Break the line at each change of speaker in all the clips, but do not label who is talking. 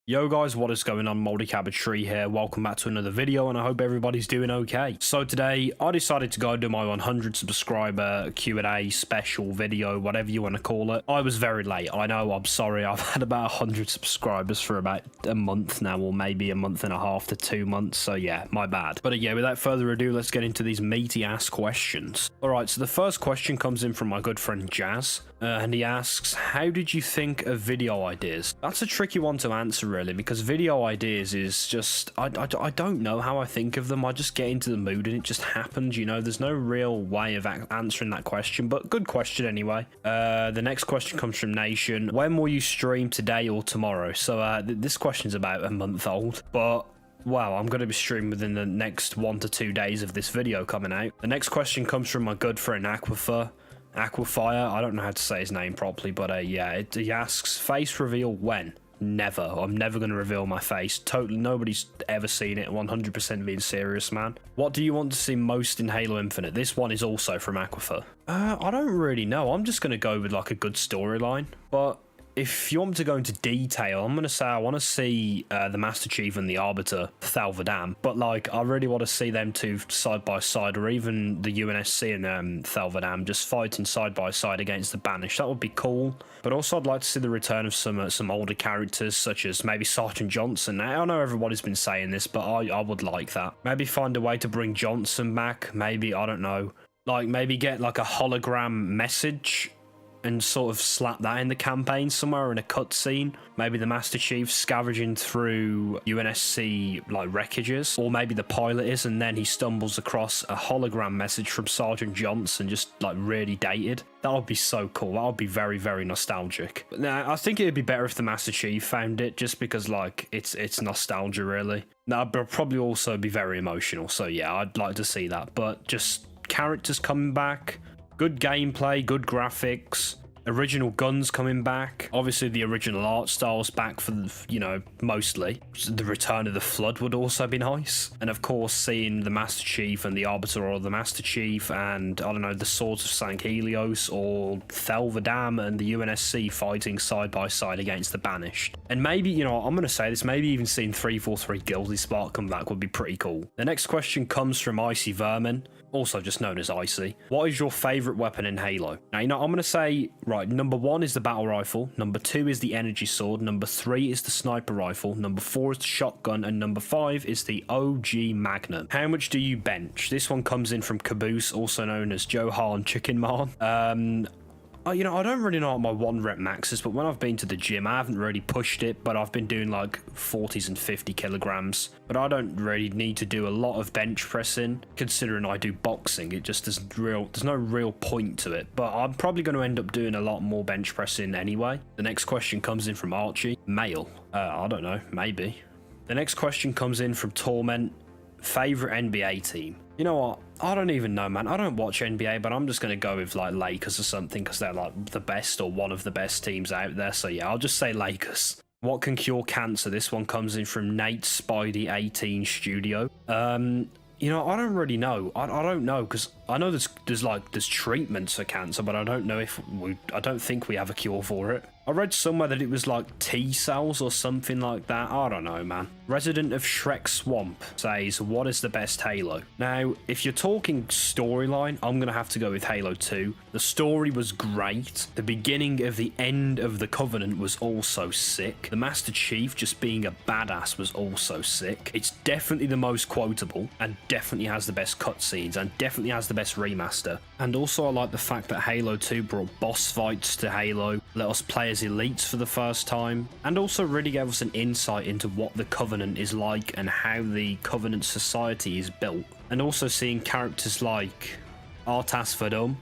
Yo guys, what is going on? Mouldy Tree here. Welcome back to another video and I hope everybody's doing okay. So today I decided to go do my 100 subscriber Q&A special video, whatever you want to call it. I was very late. I know, I'm sorry. I've had about 100 subscribers for about a month now, or maybe a month and a half to 2 months. So yeah, my bad. But yeah, without further ado, let's get into these meaty ass questions. Alright, so the first question comes in from my good friend Jazz. And he asks, how did you think of video ideas? That's a tricky one to answer really, because video ideas is just, I don't know how I think of them. I just get into the mood and it just happens, you know. There's no real way of answering that question, but good question anyway. The next question comes from Nation. When will you stream, today or tomorrow? So this question's about a month old, but wow, I'm going to be streaming within the next 1 to 2 days of this video coming out. The next question comes from my good friend Aquafire. I don't know how to say his name properly, but yeah, he asks, face reveal when? Never. I'm never going to reveal my face. Totally, nobody's ever seen it. 100% being serious, man. What do you want to see most in Halo Infinite? This one is also from Aquafire. I don't really know. I'm just going to go with like a good storyline, but if you want me to go into detail, I'm going to say I want to see the Master Chief and the Arbiter, Thalvadam. But, like, I really want to see them two side by side, or even the UNSC and Thalvadam just fighting side by side against the Banished. That would be cool. But also, I'd like to see the return of some older characters, such as maybe Sergeant Johnson. I know everybody's been saying this, but I would like that. Maybe find a way to bring Johnson back. Maybe, I don't know, like, maybe get, like, a hologram message and sort of slap that in the campaign somewhere in a cutscene. Maybe the Master Chief scavenging through UNSC like wreckages, or maybe the pilot is, and then he stumbles across a hologram message from Sergeant Johnson, just like really dated. That would be so cool. That would be very, very nostalgic. Now, I think it'd be better if the Master Chief found it, just because like it's nostalgia really. That would probably also be very emotional. So yeah, I'd like to see that. But just characters coming back. Good gameplay, good graphics, original guns coming back. Obviously, the original art style's back for, you know, mostly. The return of the Flood would also be nice. And of course, seeing the Master Chief and the Arbiter, or the Master Chief and, I don't know, the Swords of St. Helios, or Thalvadam and the UNSC fighting side by side against the Banished. And maybe, you know, I'm going to say this, maybe even seeing 343 Guilty Spark come back would be pretty cool. The next question comes from Icy Vermin, also just known as Icy. What is your favourite weapon in Halo? Now, you know, I'm going to say, right, number 1 is the battle rifle, number 2 is the energy sword, number 3 is the sniper rifle, number 4 is the shotgun, and number 5 is the OG Magnum. How much do you bench? This one comes in from Caboose, also known as Johan Chicken Man. You know, I don't really know what my 1 rep max is, but when I've been to the gym, I haven't really pushed it, but I've been doing like 40s and 50 kilograms. But I don't really need to do a lot of bench pressing, considering I do boxing. It just there's no real point to it. But I'm probably going to end up doing a lot more bench pressing anyway. The next question comes in from Archie. Male. I don't know, maybe. The next question comes in from Torment. Favorite NBA team? You know what? I don't even know, man. I don't watch NBA, but I'm just going to go with like Lakers or something, because they're like the best or one of the best teams out there. So yeah, I'll just say Lakers. What can cure cancer? This one comes in from Nate Spidey 18 Studio. You know, I don't really know. I don't know, because I know there's treatments for cancer, but I don't know if I don't think we have a cure for it. I read somewhere that it was like T cells or something like that. I don't know, man. Resident of Shrek Swamp says, what is the best Halo? Now, if you're talking storyline, I'm going to have to go with Halo 2. The story was great. The beginning of the end of the Covenant was also sick. The Master Chief just being a badass was also sick. It's definitely the most quotable, and definitely has the best cutscenes, and definitely has the best remaster. And also I like the fact that Halo 2 brought boss fights to Halo, let us play as elites for the first time, and also really gave us an insight into what the Covenant is like and how the Covenant society is built. And also seeing characters like Artas Vadum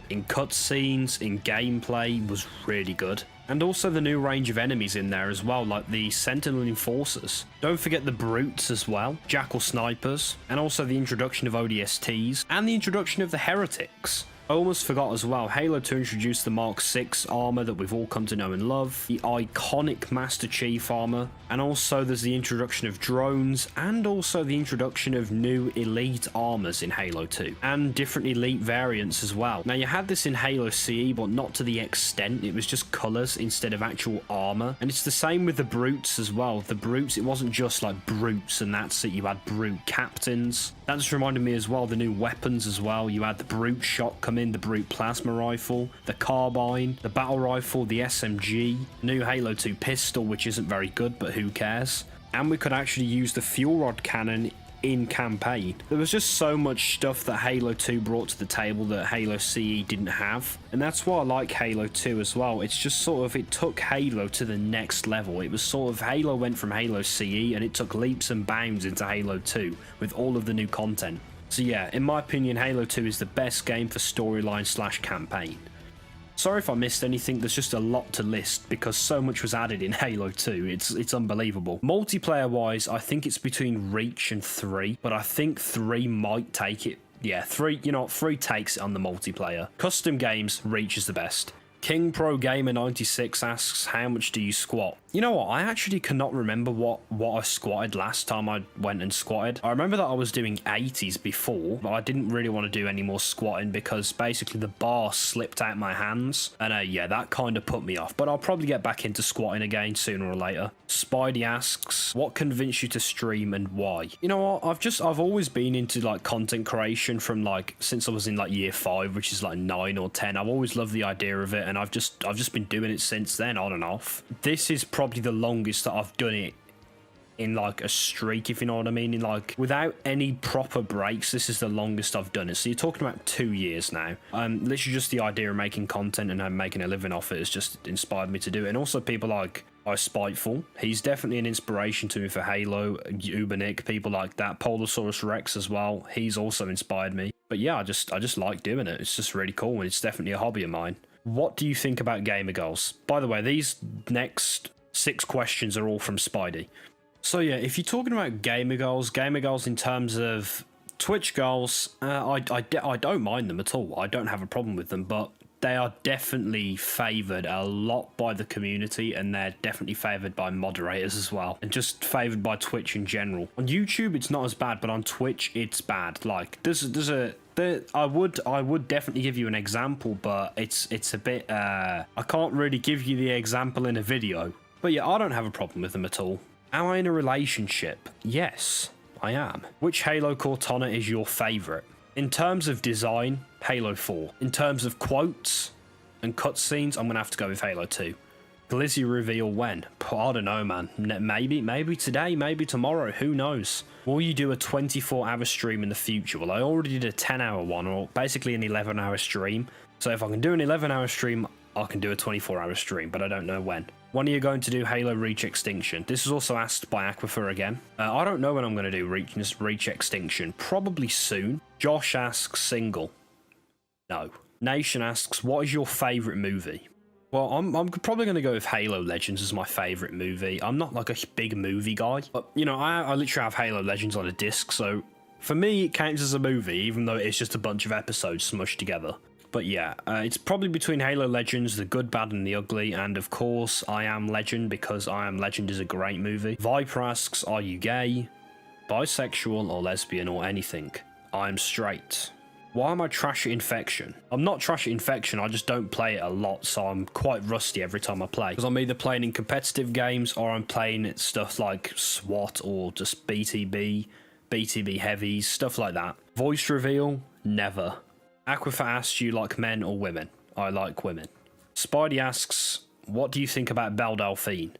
in cutscenes, in gameplay, was really good. And also the new range of enemies in there as well, like the Sentinel Enforcers. Don't forget the Brutes as well, Jackal Snipers, and also the introduction of ODSTs, and the introduction of the Heretics. I almost forgot as well, Halo 2 introduced the Mark 6 armor that we've all come to know and love, the iconic Master Chief armor, and also there's the introduction of drones, and also the introduction of new elite armors in Halo 2, and different elite variants as well. Now you had this in Halo CE, but not to the extent. It was just colors instead of actual armor, and it's the same with the brutes as well. The brutes, it wasn't just like brutes and that's it. You had brute captains. That just reminded me as well, the new weapons as well. You had the brute shotgun, the brute plasma rifle, the carbine, the battle rifle, the SMG, new Halo 2 pistol, which isn't very good, but who cares? And we could actually use the fuel rod cannon in campaign. There was just so much stuff that Halo 2 brought to the table that Halo CE didn't have, and that's why I like Halo 2 as well. It's just sort of, it took Halo to the next level. It was sort of, Halo went from Halo CE and it took leaps and bounds into Halo 2 with all of the new content. So yeah, in my opinion, Halo 2 is the best game for storyline / campaign. Sorry if I missed anything, there's just a lot to list because so much was added in Halo 2, it's unbelievable. Multiplayer wise, I think it's between Reach and 3, but I think 3 might take it. Yeah, 3, you know, 3 takes it on the multiplayer. Custom games, Reach is the best. King Pro Gamer 96 asks, how much do you squat? You know what, I actually cannot remember what I squatted last time I went and squatted. I remember that I was doing 80s before, but I didn't really want to do any more squatting because basically the bar slipped out my hands, and yeah, that kind of put me off, but I'll probably get back into squatting again sooner or later. Spidey asks, what convinced you to stream and why? You know what, I've always been into like content creation from like, since I was in like year 5, which is like 9 or 10. I've always loved the idea of it, and I've just been doing it since then, on and off. This is probably the longest that I've done it in like a streak, if you know what I mean. In like, without any proper breaks, this is the longest I've done it. So you're talking about 2 years now. Literally just the idea of making content and making a living off it has just inspired me to do it. And also people like Spiteful, he's definitely an inspiration to me for Halo, Ubernick, people like that, Pollosaurus Rex as well, he's also inspired me. But yeah, I just like doing it. It's just really cool, and it's definitely a hobby of mine. What do you think about gamer goals? By the way, these next 6 questions are all from Spidey. So yeah, if you're talking about gamer goals in terms of Twitch goals, I don't mind them at all. I don't have a problem with them, but they are definitely favoured a lot by the community, and they're definitely favoured by moderators as well, and just favoured by Twitch in general. On YouTube, it's not as bad, but on Twitch, it's bad. Like, I would definitely give you an example, but it's a bit, I can't really give you the example in a video. But yeah, I don't have a problem with them at all. Am I in a relationship? Yes, I am. Which Halo Cortana is your favourite? In terms of design, Halo 4. In terms of quotes and cutscenes, I'm going to have to go with Halo 2. Glizzy reveal when? I don't know, man. Maybe today, maybe tomorrow, who knows? Will you do a 24-hour stream in the future? Well, I already did a 10-hour one, or basically an 11-hour stream. So if I can do an 11-hour stream, I can do a 24-hour stream, but I don't know when. When are you going to do Halo Reach Extinction? This is also asked by Aquifer again. I don't know when I'm going to do Reach Extinction. Probably soon. Josh asks, single. No. Nation asks, what is your favourite movie? Well, I'm probably going to go with Halo Legends as my favourite movie. I'm not like a big movie guy, but you know, I literally have Halo Legends on a disc, so for me it counts as a movie, even though it's just a bunch of episodes smushed together. But yeah, it's probably between Halo Legends, The Good, Bad and the Ugly, and of course I Am Legend, because I Am Legend is a great movie. Viper asks, are you gay, bisexual or lesbian or anything? I'm straight. Why am I trash at Infection? I'm not trash at Infection, I just don't play it a lot, so I'm quite rusty every time I play. Because I'm either playing in competitive games, or I'm playing at stuff like SWAT, or just BTB heavies, stuff like that. Voice reveal? Never. Aquifer asks, you like men or women? I like women. Spidey asks, what do you think about Belle Delphine?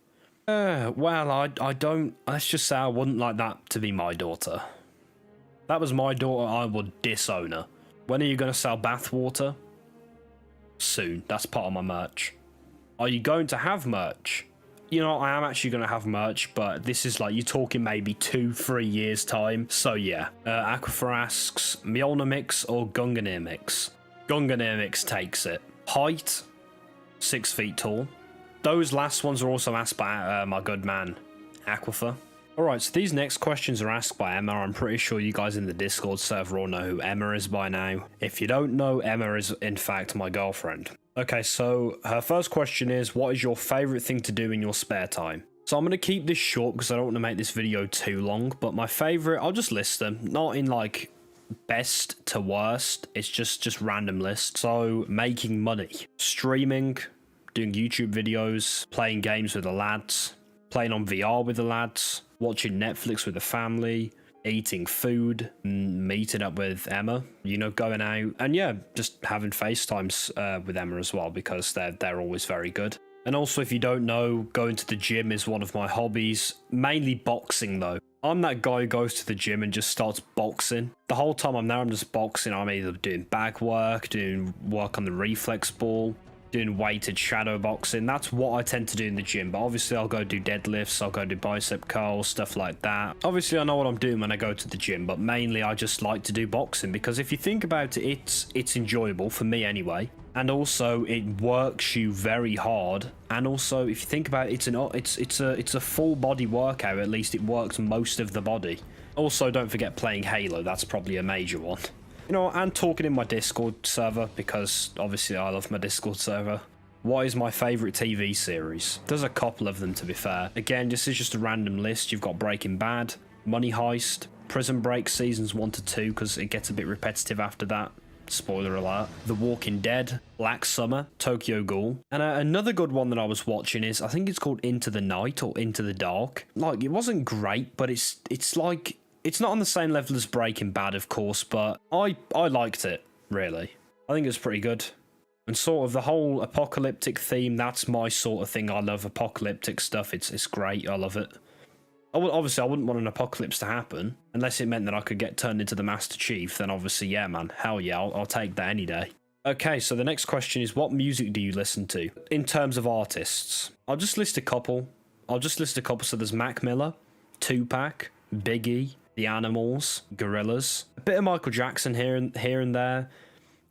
Well, I don't, let's just say I wouldn't like that to be my daughter. If that was my daughter, I would disown her. When are you going to sell bathwater? Soon. That's part of my merch. Are you going to have merch? You know, I am actually going to have merch, but this is like, you're talking maybe 2-3 years time. So yeah. Aquifer asks, Mjolnir mix or Gunganir mix? Gunganir mix takes it. Height, 6 feet tall. Those last ones are also asked by my good man, Aquifer. Alright, so these next questions are asked by Emma. I'm pretty sure you guys in the Discord server all know who Emma is by now. If you don't know, Emma is in fact my girlfriend. Okay, so her first question is, what is your favourite thing to do in your spare time? So I'm going to keep this short because I don't want to make this video too long, but my favourite, I'll just list them, not in like best to worst, it's just random lists. So making money, streaming, doing YouTube videos, playing games with the lads, playing on VR with the lads, watching Netflix with the family, eating food, meeting up with Emma, you know, going out, and yeah, just having FaceTimes with Emma as well, because they're always very good. And also, if you don't know, going to the gym is one of my hobbies, mainly boxing though. I'm that guy who goes to the gym and just starts boxing. The whole time I'm there, I'm just boxing. I'm either doing bag work, doing work on the reflex ball, doing weighted shadow boxing. That's what I tend to do in the gym, but obviously I'll go do deadlifts, I'll go do bicep curls, stuff like that. Obviously I know what I'm doing when I go to the gym, but mainly I just like to do boxing because if you think about it, it's enjoyable for me anyway, and also it works you very hard. And also if you think about it, it's a full body workout. At least it works most of the body. Also, don't forget playing Halo. That's probably a major one. You know, and talking in my Discord server, because obviously I love my Discord server. What is my favourite TV series? There's a couple of them, to be fair. Again, this is just a random list. You've got Breaking Bad, Money Heist, Prison Break seasons 1 to 2, because it gets a bit repetitive after that. Spoiler alert. The Walking Dead, Black Summer, Tokyo Ghoul. And another good one that I was watching is, I think it's called Into the Night or Into the Dark. Like, it wasn't great, but it's like... It's not on the same level as Breaking Bad, of course, but I liked it, really. I think it's pretty good. And sort of the whole apocalyptic theme, that's my sort of thing. I love apocalyptic stuff. It's great. I love it. Obviously, I wouldn't want an apocalypse to happen, unless it meant that I could get turned into the Master Chief. Then obviously, yeah, man. Hell yeah, I'll take that any day. Okay, so the next question is, what music do you listen to? In terms of artists, I'll just list a couple. So there's Mac Miller, Tupac, Biggie, The Animals, Gorillaz, a bit of Michael Jackson here and there,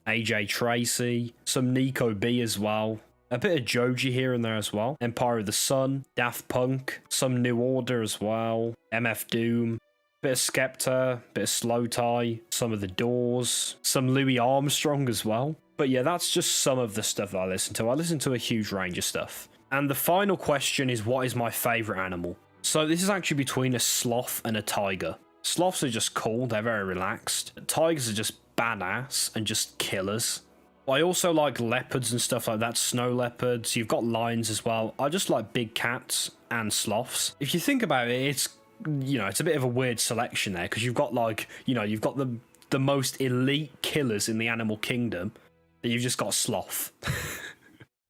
AJ Tracy, some Nico B as well, a bit of Joji here and there as well, Empire of the Sun, Daft Punk, some New Order as well, MF Doom, bit of Skepta, bit of Slow Tie, some of The Doors, some Louis Armstrong as well. But yeah, that's just some of the stuff that I listen to. I listen to a huge range of stuff. And the final question is, what is my favourite animal? So this is actually between a sloth and a tiger. Sloths are just cool, they're very relaxed. Tigers are just badass and just killers. I also like leopards and stuff like that, snow leopards. You've got lions as well. I just like big cats and sloths. If you think about it, it's, you know, it's a bit of a weird selection there, because you've got like, you know, you've got the most elite killers in the animal kingdom, but you've just got sloth.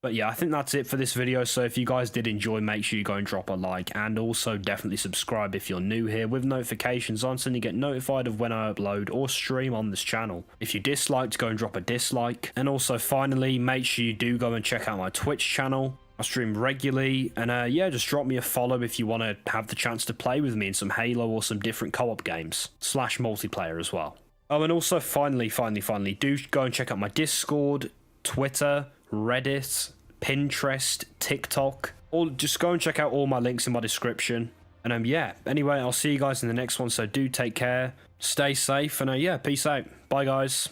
But yeah, I think that's it for this video. So if you guys did enjoy, make sure you go and drop a like, and also definitely subscribe if you're new here with notifications on, so you get notified of when I upload or stream on this channel. If you disliked, go and drop a dislike. And also finally, make sure you do go and check out my Twitch channel. I stream regularly, and yeah, just drop me a follow if you want to have the chance to play with me in some Halo or some different co-op games, / multiplayer as well. Oh, and also finally, do go and check out my Discord, Twitter, Reddit, Pinterest, TikTok. Just go and check out all my links in my description. And yeah, anyway, I'll see you guys in the next one, so do take care, stay safe, and yeah, peace out. Bye guys.